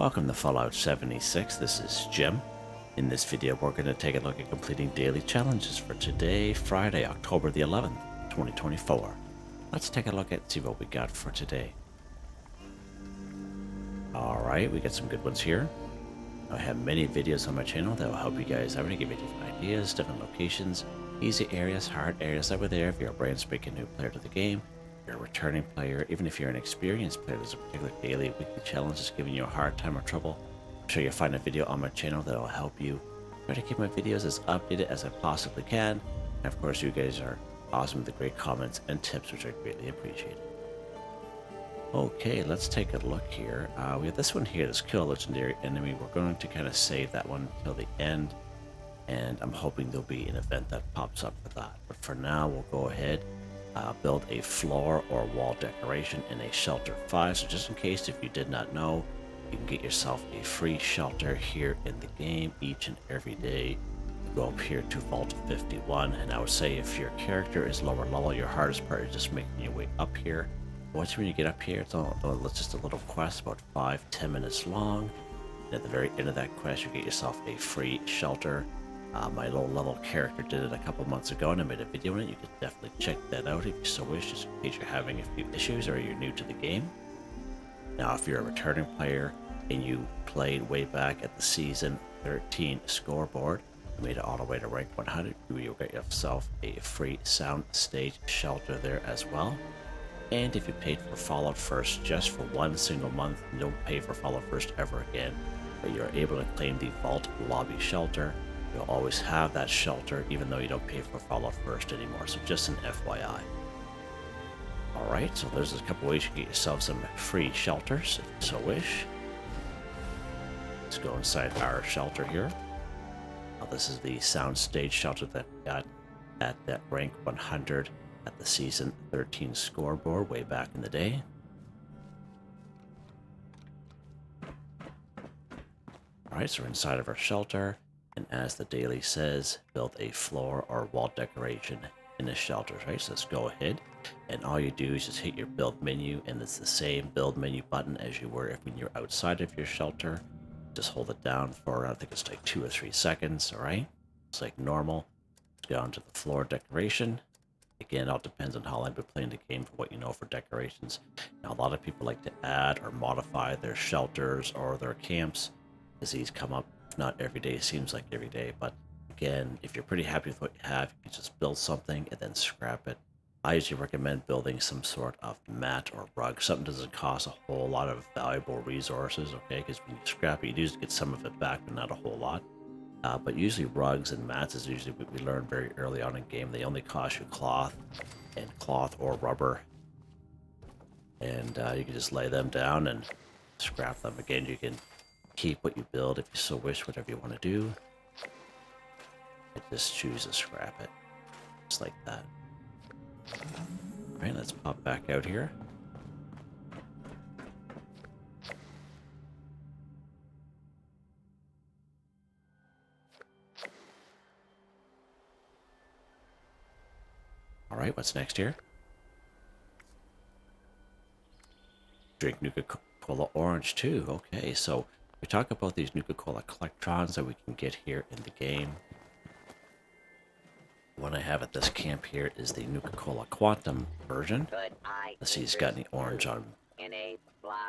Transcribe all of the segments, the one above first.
Welcome to Fallout 76, this is Jim. In this video we're going to take a look at completing daily challenges for today, Friday, October the 11th, 2024. Let's take a look at see what we got for today. Alright, we got some good ones here. I have many videos on my channel that will help you guys out and give you different ideas, different locations, easy areas, hard areas over there if you're a brand spanking new player to the game. You're a returning player, even if you're an experienced player, there's a particular daily, weekly challenge that's giving you a hard time or trouble. I'm sure you'll find a video on my channel that will help you. Try to keep my videos as updated as I possibly can. And of course, you guys are awesome with the great comments and tips, which I greatly appreciate. Okay, let's take a look here. We have this one here, this kill a legendary enemy. We're going to kind of save that one till the end. And I'm hoping there'll be an event that pops up for that. But for now, we'll go ahead. Build a floor or wall decoration in a shelter 5. So just in case if you did not know, you can get yourself a free shelter here in the game each and every day. You go up here to Vault 51, and I would say if your character is lower level, your hardest part is just making your way up here. Once when you get up here, it's just a little quest about 5-10 minutes long. And at the very end of that quest, you get yourself a free shelter. My low level character did it a couple months ago and I made a video on it. You can definitely check that out if you so wish, just in case you're having a few issues or you're new to the game. Now, if you're a returning player and you played way back at the season 13 scoreboard, you made it all the way to rank 100, you'll get yourself a free sound stage shelter there as well. And if you paid for Fallout First just for one single month, you don't pay for Fallout First ever again, but you're able to claim the Vault Lobby Shelter. You'll always have that shelter even though you don't pay for Fallout First anymore, so just an FYI. Alright, so there's a couple ways you can get yourself some free shelters if you so wish. Let's go inside our shelter here. Now this is the soundstage shelter that we got at that rank 100 at the season 13 scoreboard way back in the day. Alright, so we're inside of our shelter. And as the daily says, build a floor or wall decoration in the shelter, right? So let's go ahead. And all you do is just hit your build menu, and it's the same build menu button as you were when you're outside of your shelter. Just hold it down for, I think it's like 2 or 3 seconds, all right? It's like normal. Let's go on to the floor decoration. Again, it all depends on how long you've been playing the game for what you know for decorations. Now, a lot of people like to add or modify their shelters or their camps as these come up. Not every day, seems like every day, but again, if you're pretty happy with what you have, you can just build something and then scrap it. I usually recommend building some sort of mat or rug. Something doesn't cost a whole lot of valuable resources, okay? Because when you scrap it, you do get some of it back, but not a whole lot. But usually rugs and mats is usually what we learn very early on in game. They only cost you cloth or rubber. And you can just lay them down and scrap them. Again, you can keep what you build if you so wish, whatever you want to do. And just choose to scrap it. Just like that. Alright, let's pop back out here. Alright, what's next here? Drink Nuka-Cola Orange too. Okay, so we talk about these Nuka-Cola collectrons that we can get here in the game. The one I have at this camp here is the Nuka-Cola Quantum version. Let's see, he's got any orange on him.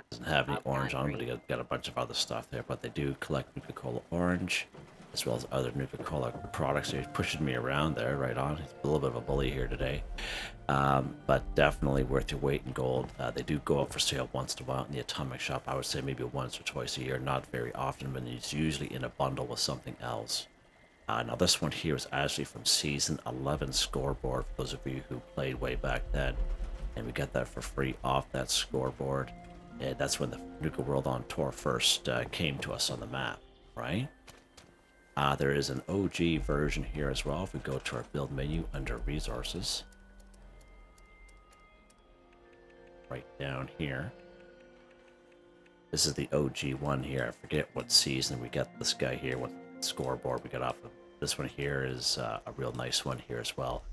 Doesn't have any orange on him, but he got a bunch of other stuff there. But they do collect Nuka-Cola Orange, as well as other Nuka-Cola products. He's pushing me around there, right on. He's a little bit of a bully here today. But definitely worth your weight in gold. They do go up for sale once in a while in the Atomic Shop. I would say maybe once or twice a year, not very often, but it's usually in a bundle with something else. Now this one here is actually from season 11 scoreboard, for those of you who played way back then. And we got that for free off that scoreboard. And that's when the Nuka World on Tour first came to us on the map, right? There is an OG version here as well. If we go to our build menu under resources, right down here, this is the OG one here. I forget what season we got this guy here, what scoreboard we got off of. This one here is a real nice one here as well.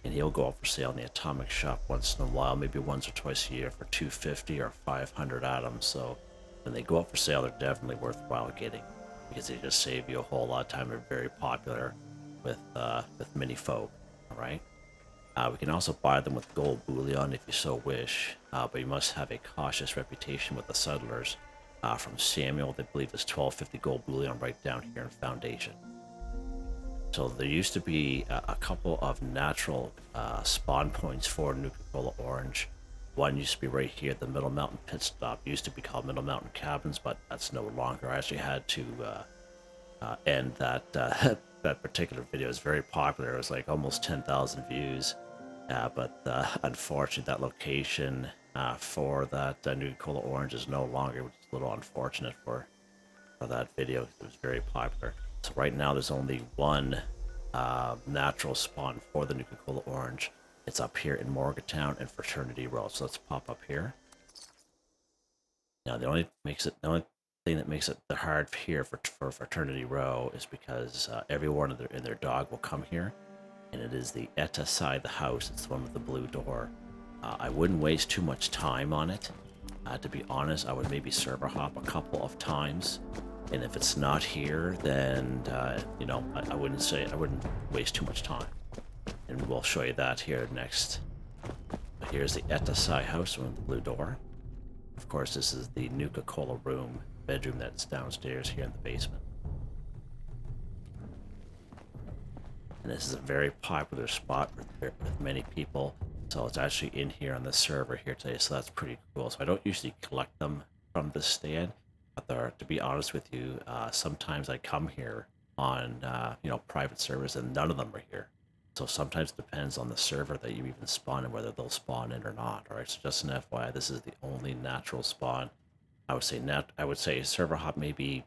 and he'll go up for sale in the Atomic Shop once in a while, maybe once or twice a year for 250 or 500 atoms. So when they go up for sale, they're definitely worthwhile getting because they just save you a whole lot of time. They're very popular with many folk. All right. We can also buy them with gold bullion if you so wish, but you must have a cautious reputation with the settlers. From Samuel, they believe it's 1250 gold bullion right down here in Foundation. So there used to be a couple of natural spawn points for Nuka-Cola Orange. One used to be right here at the Middle Mountain Pit Stop. It used to be called Middle Mountain Cabins, but that's no longer. I actually had to end that that particular video. Is very popular. It was like almost 10,000 views. But unfortunately, that location for that Nuka-Cola Orange is no longer, which is a little unfortunate for that video. It was very popular. So right now, there's only one natural spawn for the Nuka-Cola Orange. It's up here in Morgantown and Fraternity Row. So let's pop up here. Now, the only thing that makes it hard here for Fraternity Row is because everyone in their dog will come here. And it is the Etta side of the house. It's the one with the blue door. I wouldn't waste too much time on it. To be honest, I would maybe server hop a couple of times. And if it's not here, then, you know, I wouldn't waste too much time. And we'll show you that here next. But here's the Etta side house with the blue door. Of course, this is the Nuka-Cola bedroom that's downstairs here in the basement. And this is a very popular spot with many people. So it's actually in here on the server here today. So that's pretty cool. So I don't usually collect them from this stand. But to be honest with you, sometimes I come here on, you know, private servers and none of them are here. So sometimes it depends on the server that you even spawn in, whether they'll spawn in or not. All right. So just an FYI, this is the only natural spawn. I would say server hop maybe,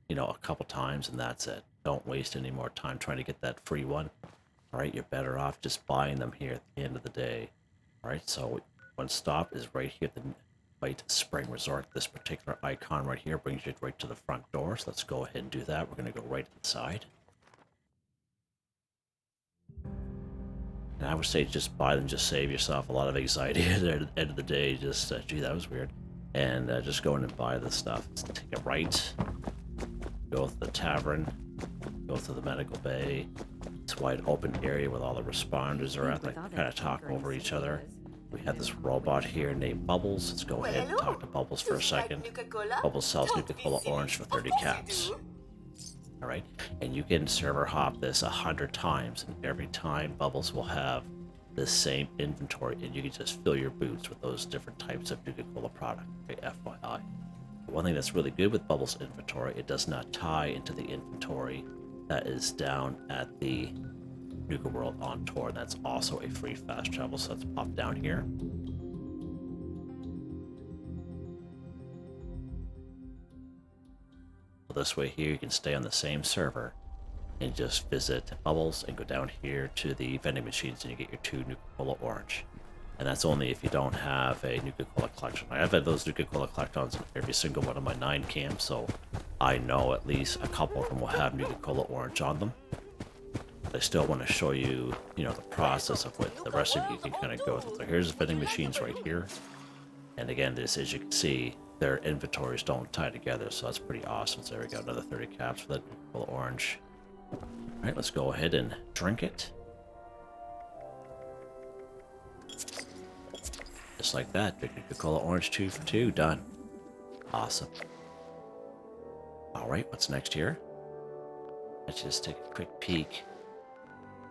you know, a couple times and that's it. Don't waste any more time trying to get that free one. All right, you're better off just buying them here at the end of the day. All right, so one stop is right here at the White Spring Resort. This particular icon right here brings you right to the front door. So let's go ahead and do that. We're going to go right inside. And I would say just buy them, just save yourself a lot of anxiety at the end of the day. Just, gee, that was weird. And just go in and buy this stuff. Let's take a right, go to the tavern, go through the medical bay. It's a wide open area with all the responders are at. They kind of talk over each other. We have this robot here named Bubbles. Let's go ahead and talk to Bubbles for a second. Bubbles sells Nuka-Cola Orange for 30 caps. All right, and you can server hop this 100 times, and every time Bubbles will have the same inventory, and you can just fill your boots with those different types of Nuka-Cola product. Okay, FYI. One thing that's really good with Bubbles inventory, it does not tie into the inventory that is down at the Nuka World on tour. That's also a free fast travel, so let's pop down here. This way here you can stay on the same server and just visit Bubbles and go down here to the vending machines and you get your 2 Nuka-Cola Orange. And that's only if you don't have a Nuka-Cola collection. I've had those Nuka-Cola collections in every single one of my 9 camps, so I know at least a couple of them will have Nuka-Cola Orange on them. I still want to show you, you know, the process of what the rest of you can kind of go through. So here's the vending machines right here. And again, this, as you can see, their inventories don't tie together, so that's pretty awesome. So there we go, another 30 caps for that Nuka-Cola Orange. All right, let's go ahead and drink it. Just like that, drink Nuka-Cola Orange 2 for 2, done. Awesome. All right, what's next here? Let's just take a quick peek.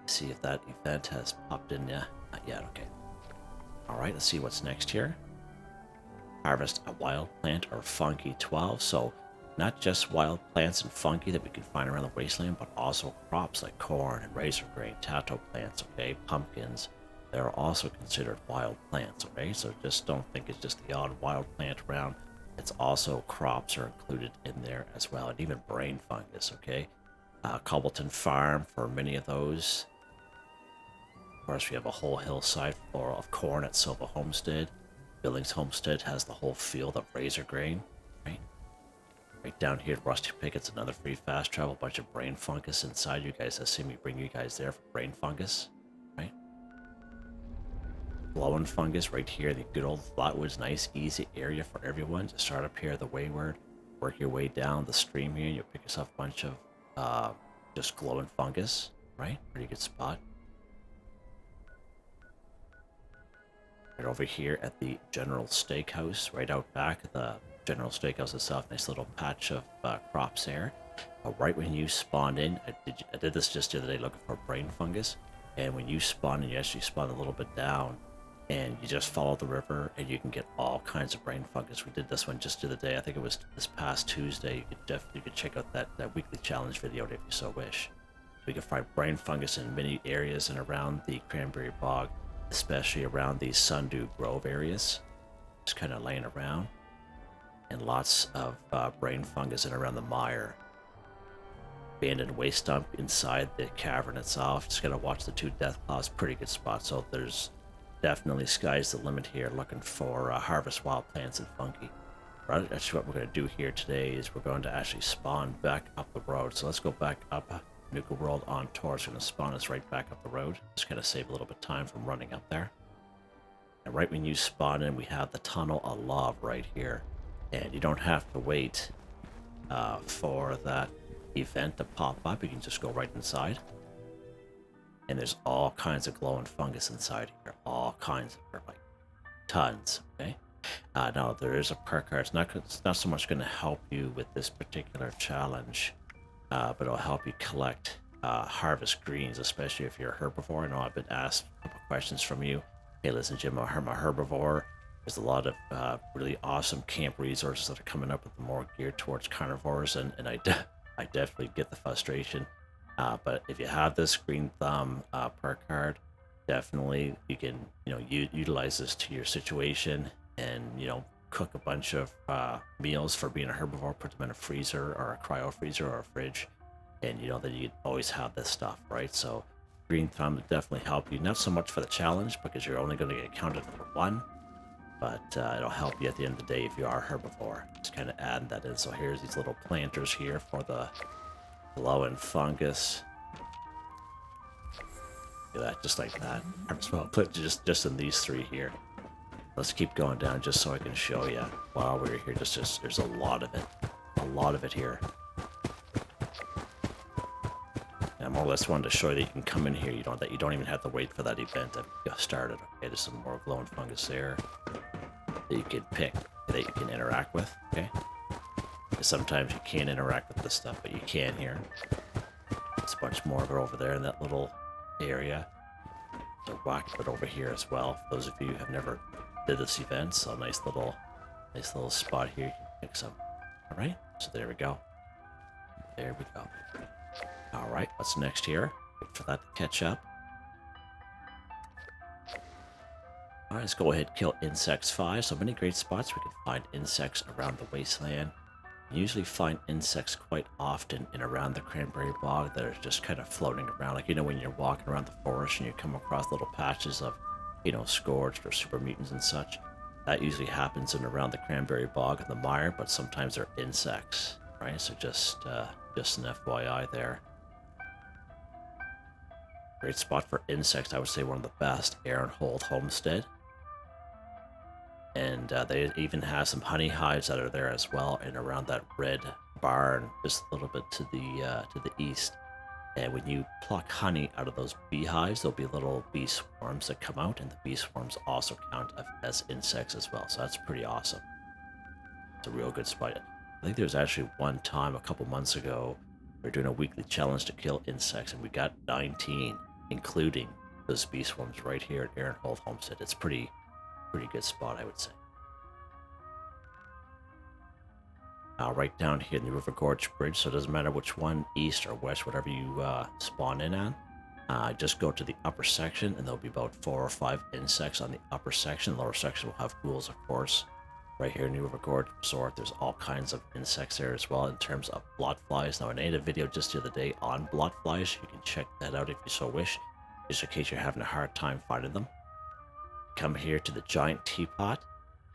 See if that event has popped in yet. Not yet, okay. All right, let's see what's next here. Harvest a wild plant or fungi 12. So not just wild plants and fungi that we can find around the wasteland, but also crops like corn and razor grain, tato plants, okay, pumpkins. They're also considered wild plants, okay? So just don't think it's just the odd wild plant around. It's also crops are included in there as well, and even brain fungus, okay? Cobbleton Farm for many of those. Of course, we have a whole hillside of corn at Silva Homestead. Billings Homestead has the whole field of razor grain, right? Right down here at Rusty Pickett's another free fast travel, bunch of brain fungus inside. You guys have seen me bring you guys there for brain fungus, right? glowing fungus right here. The good old Flatwoods, nice, easy area for everyone. Just start up here the wayward, work your way down the stream here. You'll pick yourself a bunch of just glowing fungus, right? Pretty good spot. Right over here at the General Steakhouse, right out back. The General Steakhouse itself, nice little patch of crops there. Right when you spawned in, I did this just the other day looking for brain fungus. And when you spawn in, you actually spawn a little bit down. And you just follow the river and you can get all kinds of brain fungus. We did this one just the other day. I think it was this past Tuesday. You could check out that weekly challenge video if you so wish. We can find brain fungus in many areas and around the Cranberry Bog, especially around the Sundew Grove areas. Just kind of laying around. And lots of brain fungus in around the mire. Abandoned waste dump inside the cavern itself. Just gotta watch the two death claws. Pretty good spot. So there's definitely sky's the limit here, looking for harvest wild plants and fungi. Right, actually what we're going to do here today is we're going to actually spawn back up the road. So let's go back up Nuka World on tour. It's going to spawn us right back up the road. Just going to save a little bit of time from running up there. And right when you spawn in, we have the Tunnel of Love right here. And you don't have to wait for that event to pop up. You can just go right inside. And there's all kinds of glowing fungus inside here. All kinds of, like, tons, okay? Now, there is a perk card. It's not so much going to help you with this particular challenge, but it'll help you collect harvest greens, especially if you're a herbivore. I know I've been asked a couple questions from you. Hey, listen, Jim, I'm a herbivore. There's a lot of really awesome camp resources that are coming up with more geared towards carnivores, and I definitely get the frustration. But if you have this green thumb perk card, definitely you can utilize this to your situation, and cook a bunch of meals for being a herbivore, put them in a freezer or a cryo freezer or a fridge, and that you always have this stuff, right? So green thumb will definitely help you, not so much for the challenge because you're only going to get counted for one, but it'll help you at the end of the day if you are a herbivore. Just kind of add that in. So here's these little planters here for the glowing fungus. Do that just like that. Well, put just in these three here. Let's keep going down just so I can show you while we're here. Just there's a lot of it here. And I more or less wanted to show you that you can come in here. You don't even have to wait for that event to get started. Okay, there's some more glowing fungus there that you can pick, that you can interact with. Okay. Sometimes you can't interact with this stuff, but you can here. There's a bunch more of it over there in that little area. So whack it over here as well. For those of you who have never did this event, so nice little spot here. You can pick some. All right. So there we go. There we go. All right. What's next here? Wait for that to catch up. All right. Let's go ahead and kill insects 5. So many great spots we can find insects around the wasteland. You usually find insects quite often in around the Cranberry Bog that are just kind of floating around. Like, when you're walking around the forest and you come across little patches of, scourged or super mutants and such. That usually happens in around the Cranberry Bog and the mire, but sometimes they're insects, right? So just an FYI there. Great spot for insects. I would say one of the best, Aaronhold Homestead. And they even have some honey hives that are there as well, and around that red barn just a little bit to the east. And when you pluck honey out of those beehives, there'll be little bee swarms that come out, and the bee swarms also count as insects as well. So that's pretty awesome. It's a real good spot. I think there was actually one time a couple months ago we were doing a weekly challenge to kill insects, and we got 19, including those bee swarms right here at Aaronhold Homestead. It's pretty good spot, I would say. Right down here in the River Gorge Bridge, so it doesn't matter which one, east or west, whatever you spawn in on. Just go to the upper section, and there'll be about 4 or 5 insects on the upper section. The lower section will have ghouls, of course. Right here in the River Gorge Resort, there's all kinds of insects there as well in terms of blot flies. Now, I made a video just the other day on blot flies. You can check that out if you so wish, just in case you're having a hard time finding them. Come here to the giant teapot,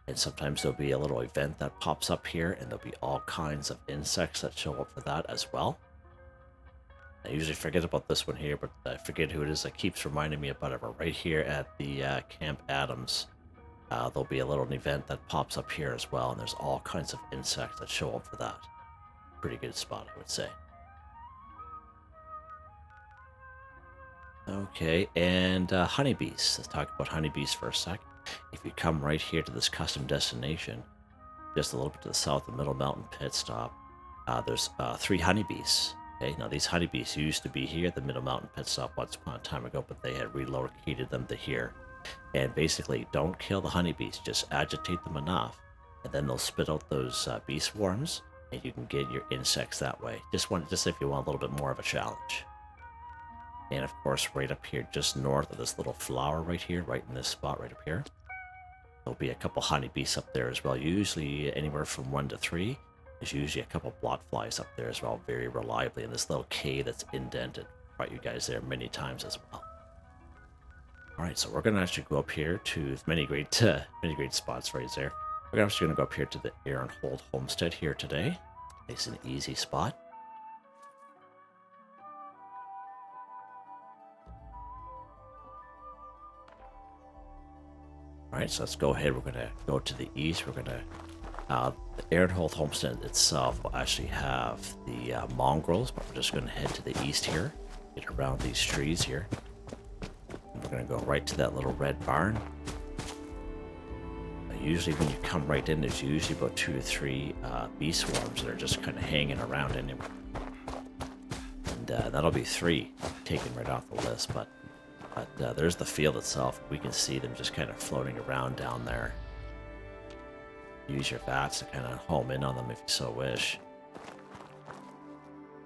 and sometimes there'll be a little event that pops up here, and there'll be all kinds of insects that show up for that as well. I usually forget about this one here, but I forget who it is that keeps reminding me about it. But right here at the Camp Adams, there'll be a little event that pops up here as well, and there's all kinds of insects that show up for that. Pretty good spot, I would say. Okay, and honeybees. Let's talk about honeybees for a sec. If you come right here to this custom destination, just a little bit to the south of Middle Mountain Pit Stop, there's 3 honeybees. Okay, now these honeybees used to be here at the Middle Mountain Pit Stop once upon a time ago, but they had relocated them to here. And basically, don't kill the honeybees, just agitate them enough, and then they'll spit out those bee swarms, and you can get your insects that way. Just if you want a little bit more of a challenge. And of course, right up here, just north of this little flower right here, right in this spot right up here, there'll be a couple honeybees up there as well. Usually anywhere from 1 to 3. There's usually a couple blot flies up there as well, very reliably in this little cave that's indented. Brought you guys there many times as well. All right, so we're gonna actually go up here to many great spots right there. We're actually gonna go up here to the Aaron Holt Homestead here today. It's an easy spot. All right, so let's go ahead. We're gonna go to the east. We're gonna the Aaron Holt Homestead itself will actually have the mongrels, but we're just gonna head to the east here, get around these trees here. And we're gonna go right to that little red barn. Usually when you come right in, there's usually about 2 or 3 bee swarms that are just kind of hanging around anyway. And that'll be 3 taken right off the list, but there's the field itself. We can see them just kind of floating around down there. Use your bats to kind of home in on them if you so wish.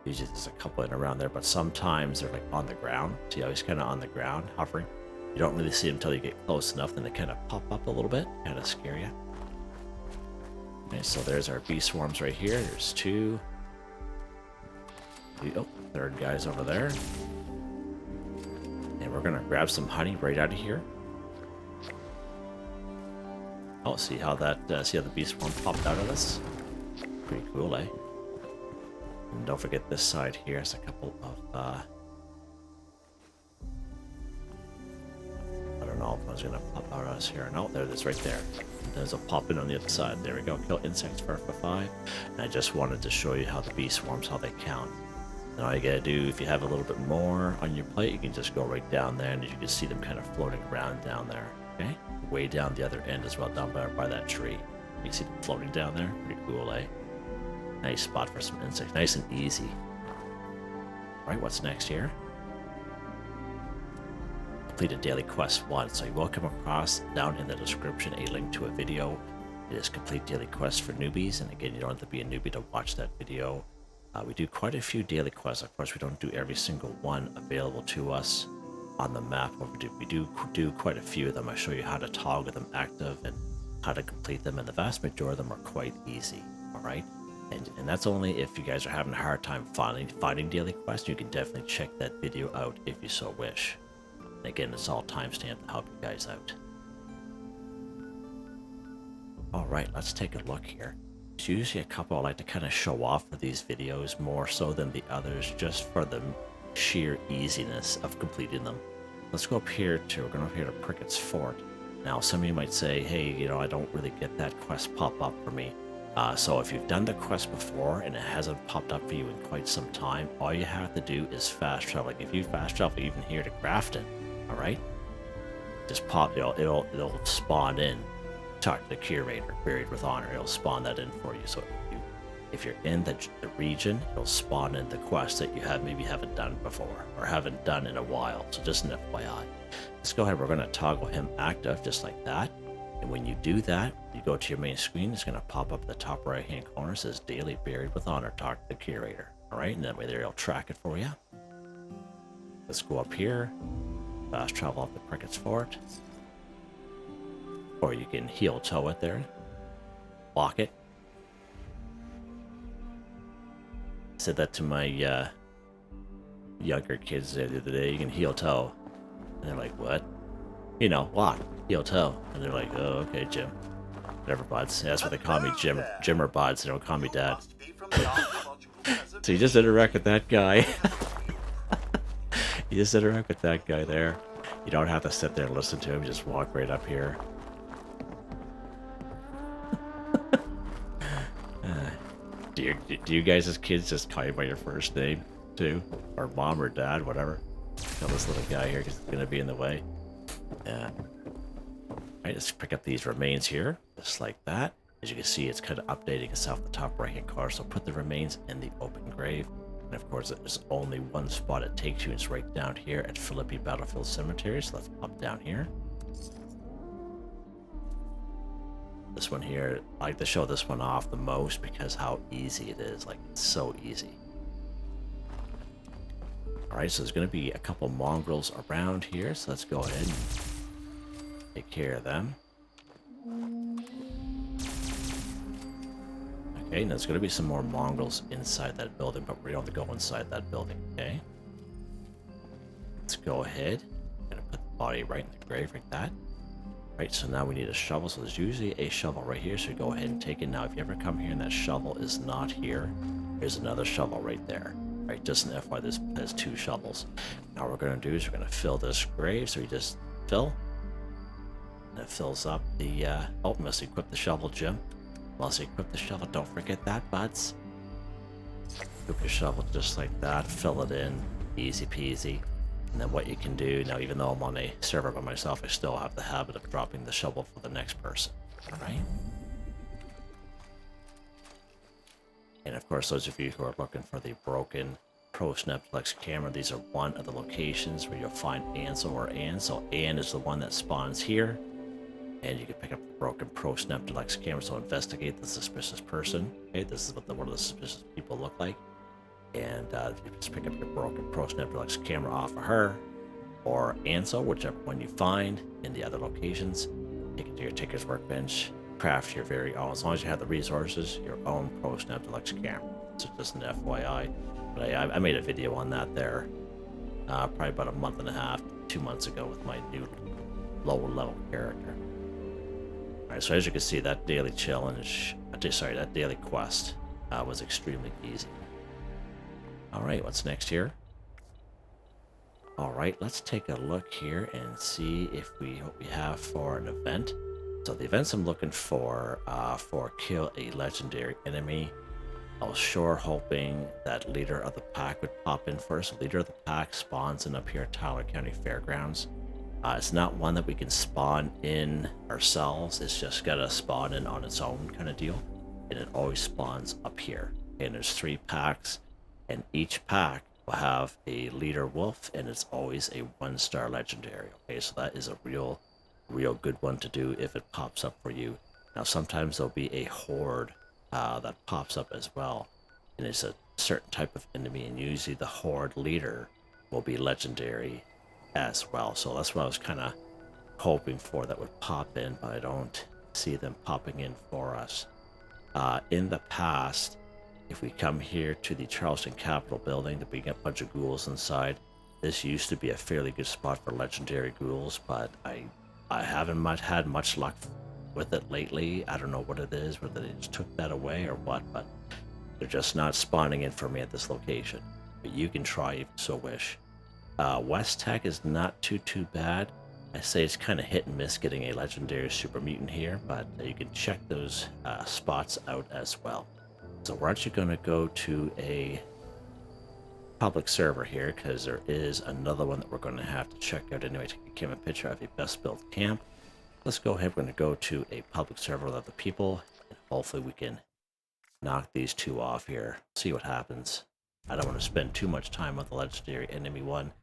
Usually there's a couple in around there, but sometimes they're like on the ground. See how he's kind of on the ground, hovering? You don't really see them until you get close enough, then they kind of pop up a little bit, kind of scare you. Okay, so there's our bee swarms right here. There's 2. Oh, third guy's over there. And we're gonna grab some honey right out of here. Oh, see how the bee swarm popped out of this? Pretty cool, eh? And don't forget this side here has a couple of, I don't know if I was gonna pop out of us here. No, there it is right there. There's a pop in on the other side. There we go. Kill insects for 5. And I just wanted to show you how the bee swarms, how they count. And all you gotta do, if you have a little bit more on your plate, you can just go right down there, and you can see them kind of floating around down there. Okay? Way down the other end as well, down by that tree. You see them floating down there? Pretty cool, eh? Nice spot for some insects. Nice and easy. Alright, what's next here? Completed Daily Quest 1. So you will come across, down in the description, a link to a video. It is Complete Daily Quest for Newbies, and again, you don't have to be a newbie to watch that video. We do quite a few daily quests. Of course, we don't do every single one available to us on the map, but we do quite a few of them. I show you how to toggle them active and how to complete them, and the vast majority of them are quite easy. All right, and that's only if you guys are having a hard time finding daily quests. You can definitely check that video out if you so wish. And again, it's all timestamped to help you guys out. All right, let's take a look here. There's usually a couple I like to kind of show off for these videos more so than the others, just for the sheer easiness of completing them. Let's go up here we're going up here to Prickett's Fort. Now, some of you might say, hey, you know, I don't really get that quest pop up for me. So if you've done the quest before and it hasn't popped up for you in quite some time, all you have to do is fast travel. Like if you fast travel even here to Grafton, all right, just pop, it'll spawn in. Talk to the curator, Buried with Honor. It'll spawn that in for you. So if you're in the region, it'll spawn in the quest that you maybe haven't done before or haven't done in a while. So just an FYI. Let's go ahead. We're going to toggle him active just like that. And when you do that, you go to your main screen. It's going to pop up in the top right hand corner. It says Daily Buried with Honor. Talk to the curator. All right, and that way there it'll track it for you. Let's go up here. Fast travel up to Prickett's Fort. Or you can heel toe it there. Lock it. I said that to my younger kids the other day. You can heel toe. And they're like, what? You know, lock, heel toe. And they're like, oh, okay, Jim. Whatever, buds. Yeah, that's what they call me, Jim or buds. They don't call me dad. So you just interact with that guy. You just interact with that guy there. You don't have to sit there and listen to him. You just walk right up here. Do you guys as kids just call you by your first name too, or mom or dad, whatever? Tell this little guy here because he's gonna be in the way. Yeah. Alright, just pick up these remains here, just like that. As you can see, it's kind of updating itself the top right hand corner. So put the remains in the open grave. And of course, there's only one spot it takes you. It's right down here at Philippi Battlefield Cemetery. So let's pop down here. This one here, I like to show this one off the most because how easy it is. Like, it's so easy. Alright, so there's going to be a couple mongrels around here. So let's go ahead and take care of them. Okay, and there's going to be some more mongrels inside that building, but we don't have to go inside that building, okay? Let's go ahead. I'm going to put the body right in the grave like that. Right, so now we need a shovel. So there's usually a shovel right here, so you go ahead and take it. Now, if you ever come here and that shovel is not here, there's another shovel right there. Right, just an FYI, there's two shovels. Now what we're going to do is we're going to fill this grave. So you just fill. And it fills up the, oh, must equip the shovel, Jim. Must equip the shovel. Don't forget that, buds. Equip your shovel just like that. Fill it in. Easy peasy. And then what you can do, now even though I'm on a server by myself, I still have the habit of dropping the shovel for the next person. Alright? And of course, those of you who are looking for the broken Pro Snap Deluxe camera, these are one of the locations where you'll find Ansel or Ann. So Ann is the one that spawns here. And you can pick up the broken Pro Snap Deluxe camera, so investigate the suspicious person. Okay, this is what one of the suspicious people look like. And you just pick up your broken Pro Snap Deluxe camera off of her, or Ansel, whichever one you find in the other locations. Take it to your Taker's Workbench, craft your very own, as long as you have the resources, your own Pro Snap Deluxe camera. So just an FYI. But I made a video on that there, probably about a month and a half, 2 months ago with my new lower level character. Alright, so as you can see, that daily challenge, that daily quest was extremely easy. Alright, what's next here? Alright, let's take a look here and see if what we have for an event. So the events I'm looking for kill a legendary enemy. I was sure hoping that Leader of the Pack would pop in first. Leader of the Pack spawns in up here at Tyler County Fairgrounds. It's not one that we can spawn in ourselves. It's just gotta spawn in on its own kind of deal. And it always spawns up here. And there's 3 packs. And each pack will have a leader wolf, and it's always a 1-star legendary. Okay, so that is a real good one to do if it pops up for you. Now, sometimes there'll be a horde that pops up as well, and it's a certain type of enemy, and usually the horde leader will be legendary as well. So that's what I was kind of hoping for, that would pop in, but I don't see them popping in for us. In the past, if we come here to the Charleston Capitol building, there'll be a bunch of ghouls inside. This used to be a fairly good spot for legendary ghouls, but I haven't had much luck with it lately. I don't know what it is, whether they just took that away or what, but they're just not spawning in for me at this location. But you can try if you so wish. West Tech is not too bad. I say it's kind of hit and miss getting a legendary super mutant here, but you can check those spots out as well. So we're actually going to go to a public server here, because there is another one that we're going to have to check out anyway. Take a camera picture of a best built camp. Let's go ahead. We're going to go to a public server with other people, and hopefully we can knock these 2 off here. See what happens. I don't want to spend too much time on the legendary enemy one.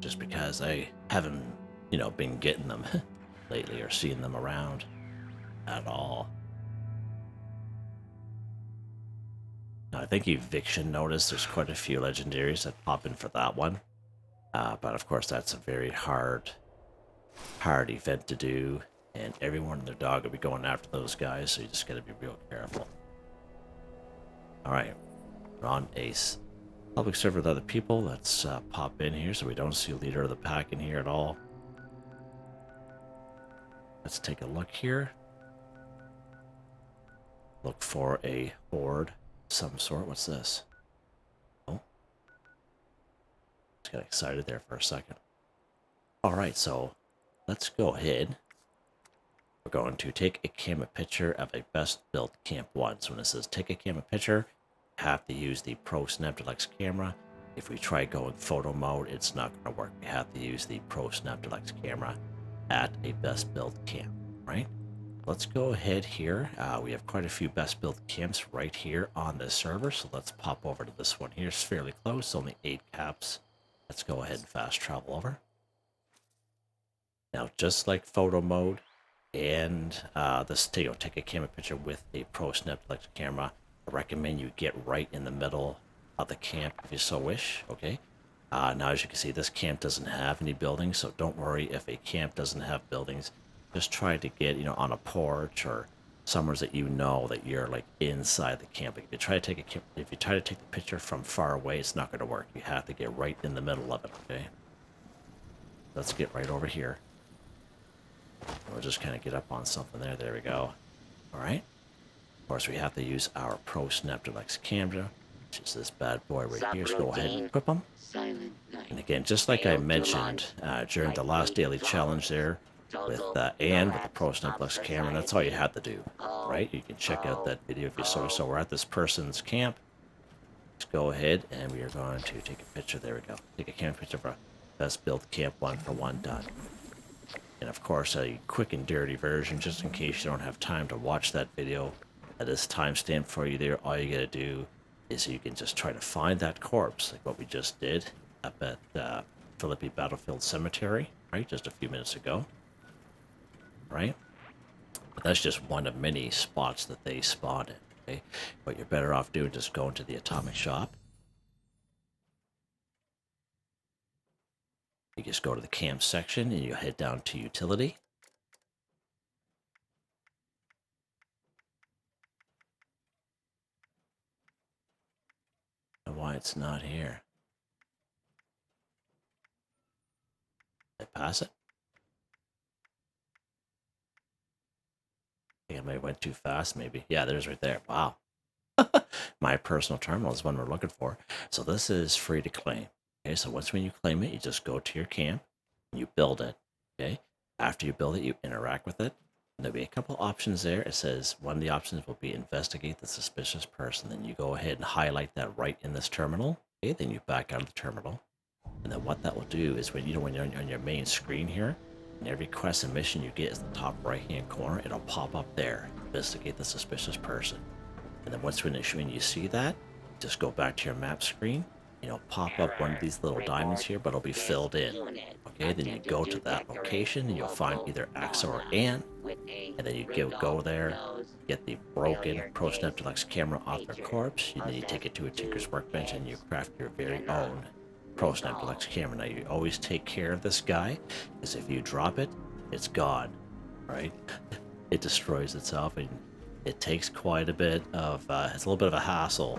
Just because I haven't, been getting them lately or seeing them around at all. Now, I think Eviction noticed there's quite a few legendaries that pop in for that one. But of course, that's a very hard event to do, and everyone and their dog will be going after those guys, so you just gotta be real careful. Alright, we're on Ace. Public server with other people. Let's pop in here so we don't see Leader of the Pack in here at all. Let's take a look here. Look for a horde of some sort. What's this? Oh, just got excited there for a second. All right, so let's go ahead. We're going to take a camera picture of a best built camp one. So when it says take a camera picture, you have to use the Pro Snap Deluxe camera. If we try going photo mode, it's not going to work. We have to use the Pro Snap Deluxe camera at a best built camp, right? Let's go ahead here. We have quite a few best built camps right here on this server. So let's pop over to this one here. It's fairly close, only 8 caps. Let's go ahead and fast travel over. Now, just like photo mode, and this take a camera picture with a Pro Snap Deluxe camera, I recommend you get right in the middle of the camp if you so wish. Okay, now as you can see, this camp doesn't have any buildings, so don't worry if a camp doesn't have buildings. Just try to get, you know, on a porch or somewhere that you know that you're like inside the camp. If you try to take the picture from far away, it's not going to work. You have to get right in the middle of it. Okay, let's get right over here. We'll just kind of get up on something there. There we go. All right. Of course, we have to use our Pro Snap Deluxe camera, which is this bad boy right here. So go ahead and equip them. And again, just like I mentioned during the last daily challenge there with Anne with the Pro Snap Deluxe camera, that's all you have to do, right? You can check out that video if you so. So we're at this person's camp. Let's go ahead and we are going to take a picture. There we go. Take a camera picture of our best built camp one for one done. And of course, a quick and dirty version, just in case you don't have time to watch that video. That is timestamped for you there. All you gotta do is you can just try to find that corpse, like what we just did up at Philippi Battlefield Cemetery, right? Just a few minutes ago, right? But that's just one of many spots that they spawned in, okay? What you're better off doing is just going to the atomic shop. You just go to the camp section and you head down to utility. And why it's not here? Did I pass it? I think I might have went too fast, maybe. Yeah, there's right there. Wow. My personal terminal is one we're looking for. So this is free to claim. Okay, so when you claim it, you just go to your camp and you build it. Okay, after you build it, you interact with it. And there'll be a couple options there. It says one of the options will be investigate the suspicious person. Then you go ahead and highlight that right in this terminal. Okay, then you back out of the terminal. And then what that will do is when you're on your main screen here, and every quest and mission you get is the top right hand corner, it'll pop up there. Investigate the suspicious person. And then when you see that, just go back to your map screen. You'll pop up one of these little diamonds here, but it'll be filled in. Okay, then you go to that location and you'll find either Axa or Ann, and then you go there, get the broken Pro Snap Deluxe camera off their corpse, and then you take it to a Tinker's Workbench and you craft your very own Pro Snap Deluxe camera. Now you always take care of this guy, because if you drop it, it's gone, right? It destroys itself, and it takes quite a bit of, it's a little bit of a hassle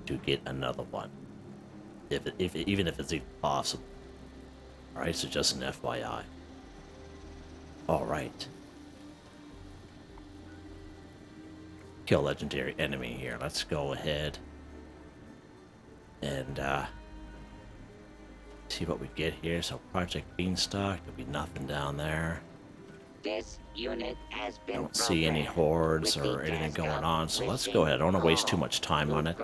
to get another one. Even if it's even possible. Alright, so just an FYI. Alright. Kill legendary enemy here. Let's go ahead and see what we get here. So Project Beanstalk, there'll be nothing down there. This unit has been Don't see any hordes or anything going on, so let's go ahead. I don't want to waste too much time on it.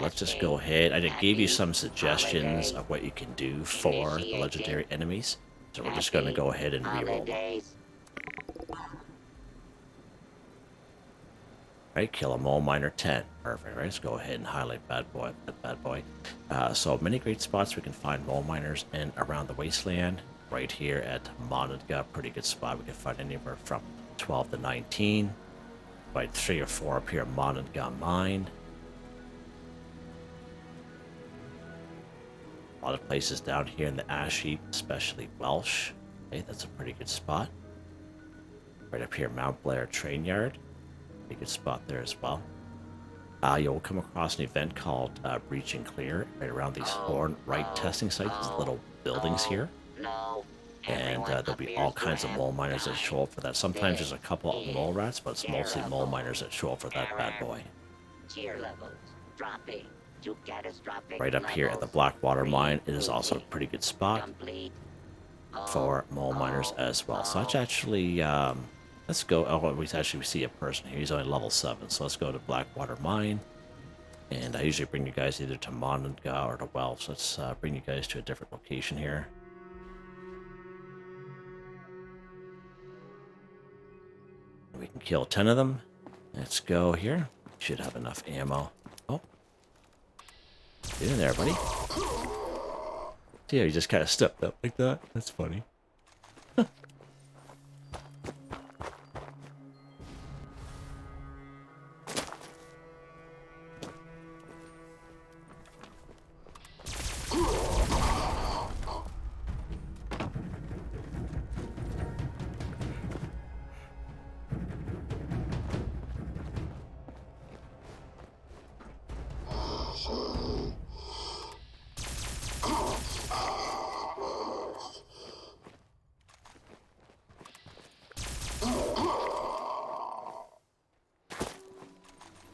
Let's just go ahead. I gave you some suggestions of what you can do for the legendary enemies, so we're just going to go ahead and reroll them. Right, kill a mole miner 10. Perfect. Right, let's go ahead and highlight that bad boy. So many great spots we can find mole miners in around the wasteland. Right here at Monadga, pretty good spot. We can find anywhere from 12 to 19. Right, 3 or 4 up here at Monadga Mine. A lot of places down here in the ash heap, especially Welsh. Okay, that's a pretty good spot. Right up here, Mount Blair Train Yard. Pretty good spot there as well. You'll come across an event called Breach and Clear right around these Horn Right testing sites, these little buildings here. No. And there'll be all kinds of mole miners that show up for that. Sometimes there's a couple of mole rats, but it's mostly mole miners that show up for that bad boy. Tier levels dropping to catastrophic Right up here at the levels. Blackwater mine, it is also a pretty good spot Complete. for mole miners as well. So let's actually, let's go. Oh, we actually see a person here. He's only level 7, so let's go to Blackwater Mine. And I usually bring you guys either to Monaga or to Wells. Let's bring you guys to a different location here. We can kill 10 of them. Let's go here. Should have enough ammo. Oh. Get in there, buddy. Yeah, he just kind of stepped up like that. That's funny.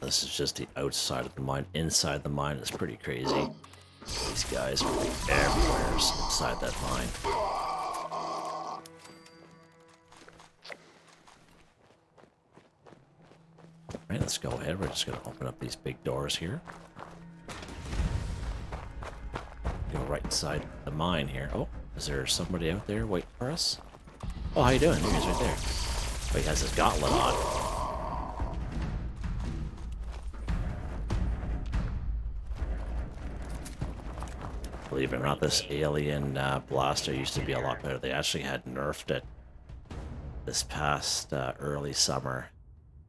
This is just the outside of the mine. Inside the mine is pretty crazy. These guys are like everywhere inside that mine. Alright, let's go ahead. We're just going to open up these big doors here. Go right inside the mine here. Oh, is there somebody out there waiting for us? Oh, how you doing? He's right there. Oh, he has his gauntlet on. Believe it or not, this alien blaster used to be a lot better. They actually had nerfed it this past early summer.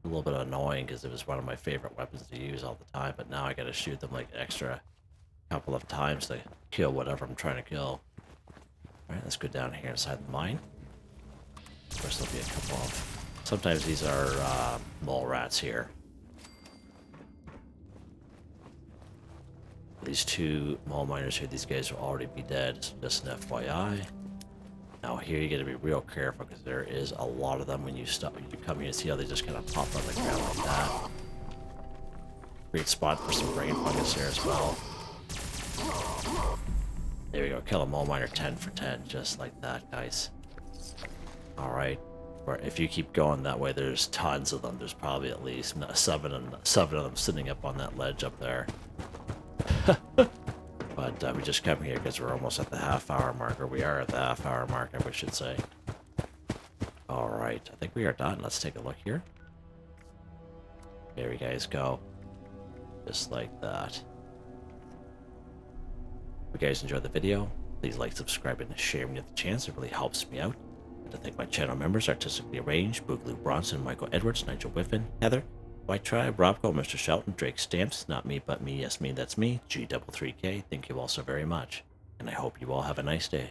A little bit annoying because it was one of my favorite weapons to use all the time, but now I gotta shoot them like extra couple of times to kill whatever I'm trying to kill. Alright, let's go down here inside the mine. Of course, there'll be a couple of... Sometimes these are mole rats here. These 2 mole miners here, these guys will already be dead, so just an FYI. Now here you gotta be real careful because there is a lot of them when you stop. You come here, see how they just kind of pop on the ground like that. Great spot for some brain fungus here as well. There we go, kill a mole miner 10 for 10, just like that, guys. Alright, if you keep going that way, there's tons of them. There's probably at least 7 of them sitting up on that ledge up there. But we just come here because we're almost at the half-hour mark, or we are at the half-hour mark, I should say. Alright, I think we are done. Let's take a look here. There you guys go. Just like that. If you guys enjoyed the video, please like, subscribe, and share when you have the chance. It really helps me out. And to thank my channel members, Artistically Arranged, Boogaloo Bronson, Michael Edwards, Nigel Wiffen, Heather, Whitetribe, Robco, Mr. Shelton, Drake Stamps, Not Me But Me Yes Me That's Me, G33K. Thank you all so very much, and I hope you all have a nice day.